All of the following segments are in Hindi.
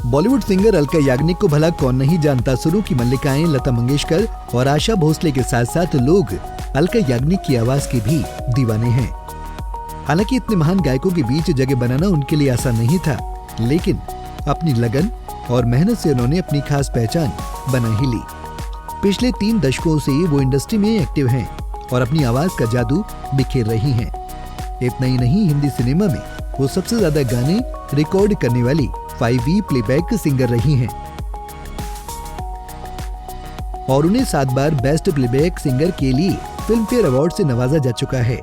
बॉलीवुड सिंगर अलका याग्निक को भला कौन नहीं जानता। सुरों की मल्लिकाएं लता मंगेशकर और आशा भोसले के साथ साथ लोग अलका याग्निक की आवाज के भी दीवाने हैं। हालांकि इतने महान गायकों के बीच जगह बनाना उनके लिए आसान नहीं था, लेकिन अपनी लगन और मेहनत से उन्होंने अपनी खास पहचान बना ही ली। पिछले 3 दशकों से वो इंडस्ट्री में एक्टिव हैं और अपनी आवाज का जादू बिखेर रही हैं। इतना ही नहीं, हिंदी सिनेमा में वो सबसे ज्यादा गाने रिकॉर्ड करने वाली 5V प्लेबैक सिंगर रही हैं और उन्हें 7 बार बेस्ट प्लेबैक सिंगर के लिए फिल्म फेयर अवार्ड से नवाजा जा चुका है।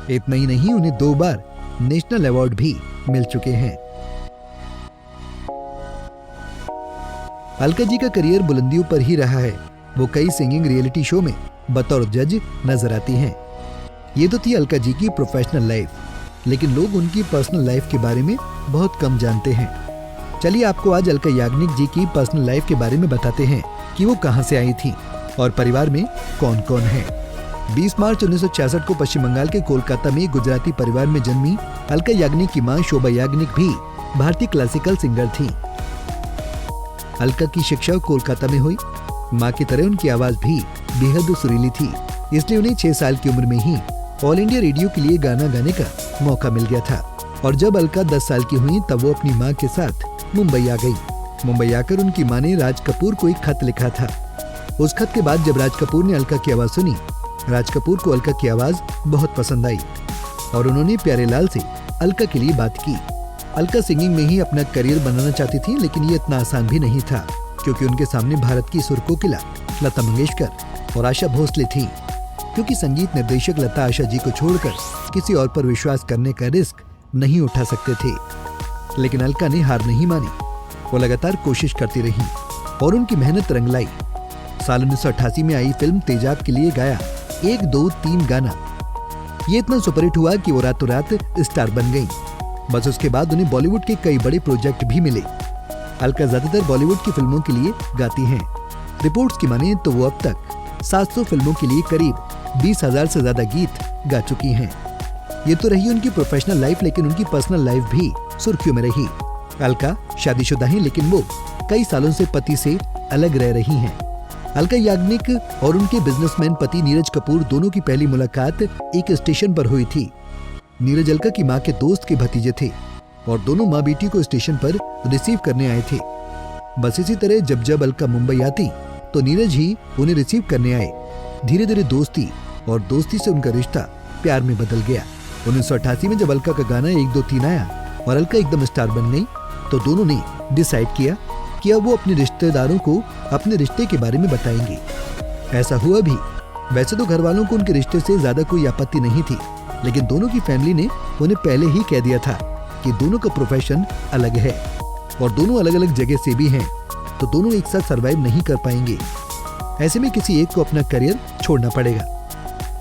इतना ही नहीं, उन्हें 2 बार नेशनल अवार्ड भी मिल चुके हैं। अलका जी का करियर बुलंदियों पर ही रहा है। वो कई सिंगिंग रियलिटी शो में बतौर जज नजर आती हैं। ये तो थी अलका जी की प्रोफेशनल लाइफ, लेकिन लोग उनकी पर्सनल लाइफ के बारे में बहुत कम जानते हैं। चलिए आपको आज अलका याग्निक जी की पर्सनल लाइफ के बारे में बताते हैं कि वो कहां से आई थी और परिवार में कौन कौन है। 20 मार्च 1966 को पश्चिम बंगाल के कोलकाता में गुजराती परिवार में जन्मी अलका याग्निक की मां शोभा याग्निक भी भारतीय क्लासिकल सिंगर थी। अलका की शिक्षा कोलकाता में हुई। मां की तरह उनकी आवाज भी बेहद सुरीली थी, इसलिए उन्हें 6 साल की उम्र में ही ऑल इंडिया रेडियो के लिए गाना गाने का मौका मिल गया था। और जब अलका 10 साल की हुई तब वो अपनी मां के साथ मुंबई आ गई। मुंबई आकर उनकी मां ने राज कपूर को एक खत लिखा था। उस खत के बाद जब राज कपूर ने अलका की आवाज सुनी, राज कपूर को अलका की आवाज बहुत पसंद आई और उन्होंने प्यारेलाल से अलका के लिए बात की। अलका सिंगिंग में ही अपना करियर बनाना चाहती थी, लेकिन ये इतना आसान भी नहीं था, क्योंकि उनके सामने भारत की सुर कोकिला लता मंगेशकर और आशा भोसले थी। क्योंकि संगीत निर्देशक लता आशा जी को छोड़कर किसी और पर विश्वास करने का रिस्क नहीं उठा सकते थे। लेकिन अलका ने हार नहीं मानी। वो लगातार कोशिश करती रही और उनकी मेहनत रंग लाई। साल 1988 में आई फिल्म तेजाब के लिए गाया 1, 2, 3 गाना। ये इतना सुपरहिट हुआ कि वो रातों रात स्टार बन गई। बस उसके बाद उन्हें बॉलीवुड के कई बड़े प्रोजेक्ट भी मिले। अलका ज्यादातर बॉलीवुड की फिल्मों के लिए गाती हैं। रिपोर्ट्स की माने तो वो अब तक 700 फिल्मों के लिए करीब 20,000 से ज्यादा गीत गा चुकी हैं। ये तो रही उनकी प्रोफेशनल लाइफ, लेकिन उनकी पर्सनल लाइफ भी सुर्खियों में रही। अलका शादीशुदा हैं, लेकिन वो कई सालों से पति से अलग रह रही हैं। अलका याग्निक और उनके बिजनेसमैन पति नीरज कपूर दोनों की पहली मुलाकात एक स्टेशन पर हुई थी। नीरज अलका की मां के दोस्त के भतीजे थे और दोनों माँ बेटी को स्टेशन पर रिसीव करने आए थे। बस इसी तरह जब जब अलका मुंबई आती तो नीरज ही उन्हें रिसीव करने आए। धीरे धीरे दोस्ती और दोस्ती से उनका रिश्ता प्यार में बदल गया। 1988 में जब अलका का गाना 1, 2, 3 आया और अलका एकदम स्टार बन गई, तो दोनों ने डिसाइड किया कि अब वो अपने रिश्तेदारों को अपने रिश्ते के बारे में बताएंगे। ऐसा हुआ भी। वैसे तो घर वालों को उनके रिश्ते से ज्यादा कोई आपत्ति नहीं थी, लेकिन दोनों की फैमिली ने उन्हें पहले ही कह दिया था कि दोनों का प्रोफेशन अलग है और दोनों अलग अलग जगह से भी हैं, तो दोनों एक साथ सरवाइव नहीं कर पाएंगे। ऐसे में किसी एक को अपना करियर छोड़ना पड़ेगा।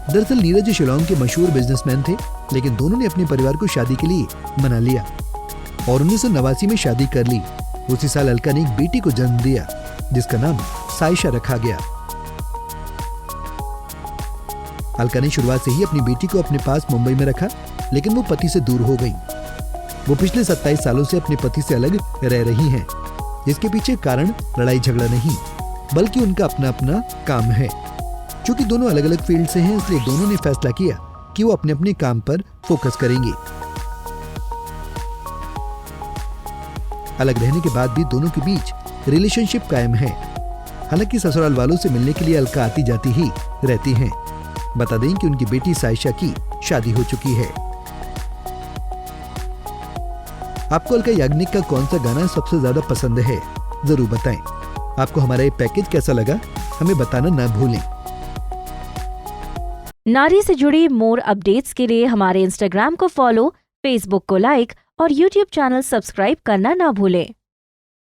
दरअसल नीरज शिलोंग के मशहूर बिजनेसमैन थे, लेकिन दोनों ने अपने परिवार को शादी के लिए मना लिया और 1989 में शादी कर ली। उसी साल अलका ने एक बेटी को जन्म दिया, जिसका नाम साइशा रखा गया। अलका ने शुरुआत से ही अपनी बेटी को अपने पास मुंबई में रखा, लेकिन वो पति से दूर हो गई। वो पिछले 27 सालों से अपने पति से अलग रह रही हैं। इसके पीछे कारण लड़ाई झगड़ा नहीं, बल्कि उनका अपना अपना काम है। चूंकि दोनों अलग अलग फील्ड से हैं, इसलिए दोनों ने फैसला किया कि वो अपने अपने काम पर फोकस करेंगे। अलग रहने के बाद भी दोनों के बीच रिलेशनशिप कायम है। हालांकि ससुराल वालों से मिलने के लिए अलका आती जाती ही रहती हैं। बता दें कि उनकी बेटी साइशा की शादी हो चुकी है। आपको अलका याग्निक का कौन सा गाना सबसे ज्यादा पसंद है, जरूर बताएं। आपको हमारा ये पैकेज कैसा लगा, हमें बताना ना भूलें। नारी से जुड़ी मोर अपडेट्स के लिए हमारे इंस्टाग्राम को फॉलो, फेसबुक को लाइक और यूट्यूब चैनल सब्सक्राइब करना ना भूलें।